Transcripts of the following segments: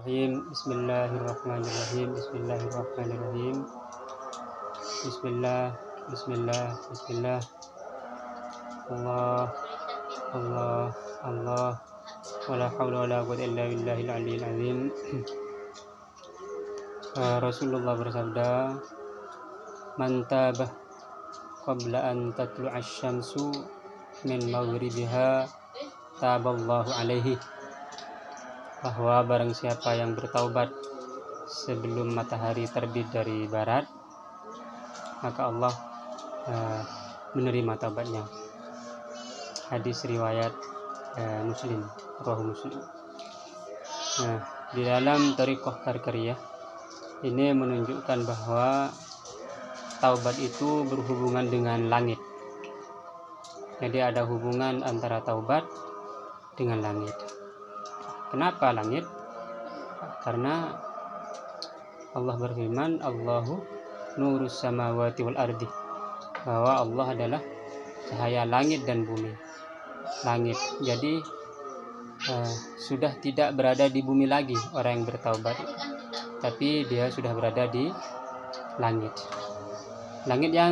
Bismillahirrahmanirrahim. Bismillahirrahmanirrahim. Bismillah. Bismillah. Bismillah. Allah. Allah. Allah. Wala haula wala quwwata illa billahil aliyyil azim. Rasulullah bersabda, "Man tabah qabla an tatlu'asy syamsu min maghribiha taballahu alaihi." Bahwa barang siapa yang bertaubat sebelum matahari terbit dari barat, maka Allah menerima taubatnya. Hadis riwayat Muslim, Rawahu Muslim. Nah, di dalam Thariqah Karkariyah ini menunjukkan bahwa taubat itu berhubungan dengan langit. Jadi ada hubungan antara taubat dengan langit. Kenapa langit? Karena Allah berfirman, Allahu nurus samawati wal ardi, bahwa Allah adalah cahaya langit dan bumi. Langit, jadi sudah tidak berada di bumi lagi orang yang bertaubat, tapi dia sudah berada di langit. Langit yang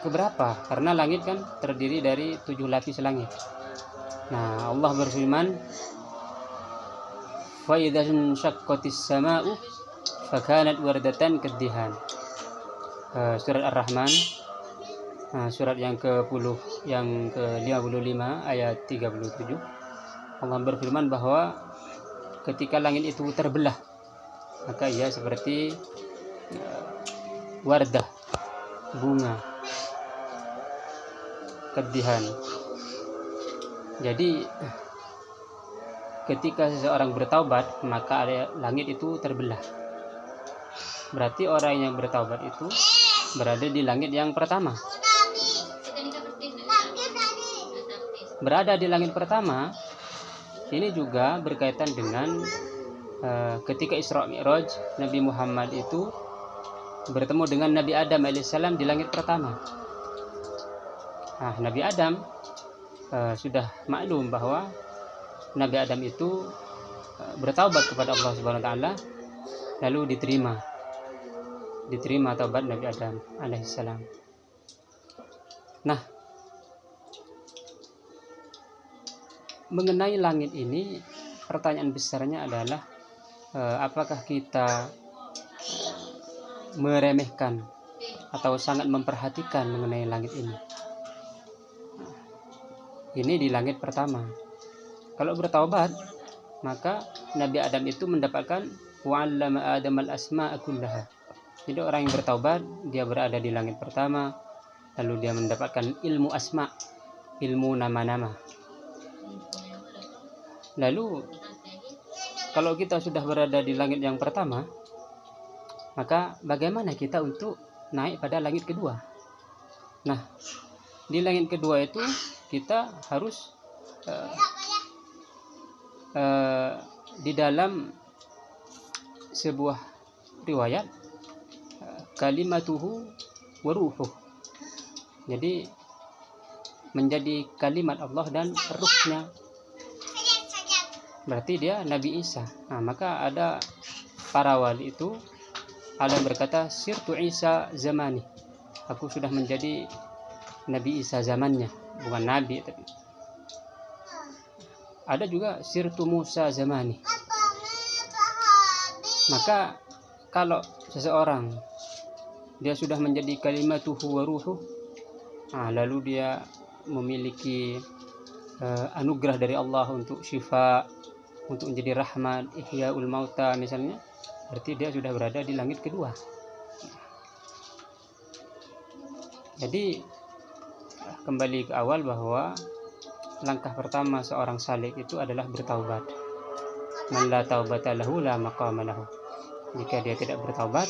keberapa? Karena langit kan terdiri dari 7 lapis langit. Nah, Allah berfirman, fa idza syaqqatis samaa'u fakanat wardatan kaddihan. Surat Ar-Rahman, surat yang ke-55 ayat 37. Allah berfirman bahwa ketika langit itu terbelah, maka ia seperti wardah, bunga kaddihan. Jadi ketika seseorang bertaubat, maka langit itu terbelah. Berarti orang yang bertaubat itu berada di langit yang pertama. Berada di langit pertama ini juga berkaitan dengan ketika Isra Mi'raj, Nabi Muhammad itu bertemu dengan Nabi Adam alaihissalam di langit pertama. Nah, Nabi Adam sudah maklum bahwa Nabi Adam itu bertaubat kepada Allah Subhanahu wa taala, lalu diterima taubat Nabi Adam alaihissalam. Nah, mengenai langit ini, pertanyaan besarnya adalah apakah kita meremehkan atau sangat memperhatikan mengenai langit ini? Ini di langit pertama. Kalau bertaubat, maka Nabi Adam itu mendapatkan wa'allama Adam al-asma'a kullaha. Jadi orang yang bertaubat, dia berada di langit pertama, lalu dia mendapatkan ilmu asma, ilmu nama-nama. Lalu kalau kita sudah berada di langit yang pertama, maka bagaimana kita untuk naik pada langit kedua? Nah, di langit kedua itu kita harus di dalam sebuah riwayat kalimatuhu wa ruhuh. Jadi menjadi kalimat Allah dan ruhnya. Berarti dia Nabi Isa. Nah, maka ada para wali itu ada yang berkata, sirtu Isa zamani. Aku sudah menjadi Nabi Isa zamannya, bukan nabi tapi. Ada juga sirtu Musa zamani. Maka kalau seseorang dia sudah menjadi kalimatuhu wa ruhuh, lalu dia memiliki anugerah dari Allah untuk syifa, untuk menjadi rahmat, ihyaul mauta misalnya, berarti dia sudah berada di langit kedua. Jadi kembali ke awal bahwa langkah pertama seorang salik itu adalah bertaubat. Man la taubata lahu la maqama lahu. Jika dia tidak bertaubat,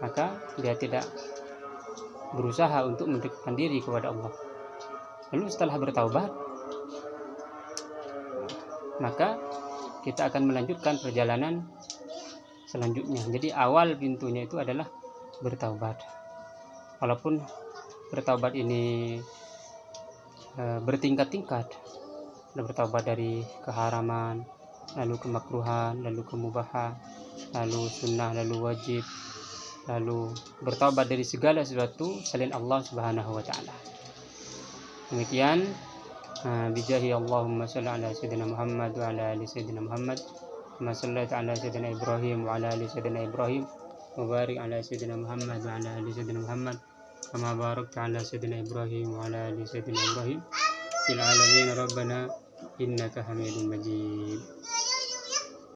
maka dia tidak berusaha untuk mendekatkan diri kepada Allah. Lalu setelah bertaubat, maka kita akan melanjutkan perjalanan selanjutnya. Jadi awal pintunya itu adalah bertaubat. Walaupun bertaubat ini bertingkat-tingkat, bertaubat dari keharaman, lalu kemakruhan, lalu kemubahan, lalu sunnah, lalu wajib, lalu bertaubat dari segala sesuatu selain Allah Subhanahu wa taala. Demikian bijahi Allahumma shalli ala sayyidina Muhammad wa ala ali sayyidina Muhammad kama shallaita ala sayyidina Ibrahim wa ala ali sayyidina Ibrahim wa barik ala sayyidina Muhammad wa ala ali sayyidina Muhammad kama barakta ala sayyidina Ibrahim wa ala ali sayyidina Ibrahim fil alamin rabbana innaka Hamidum Majid.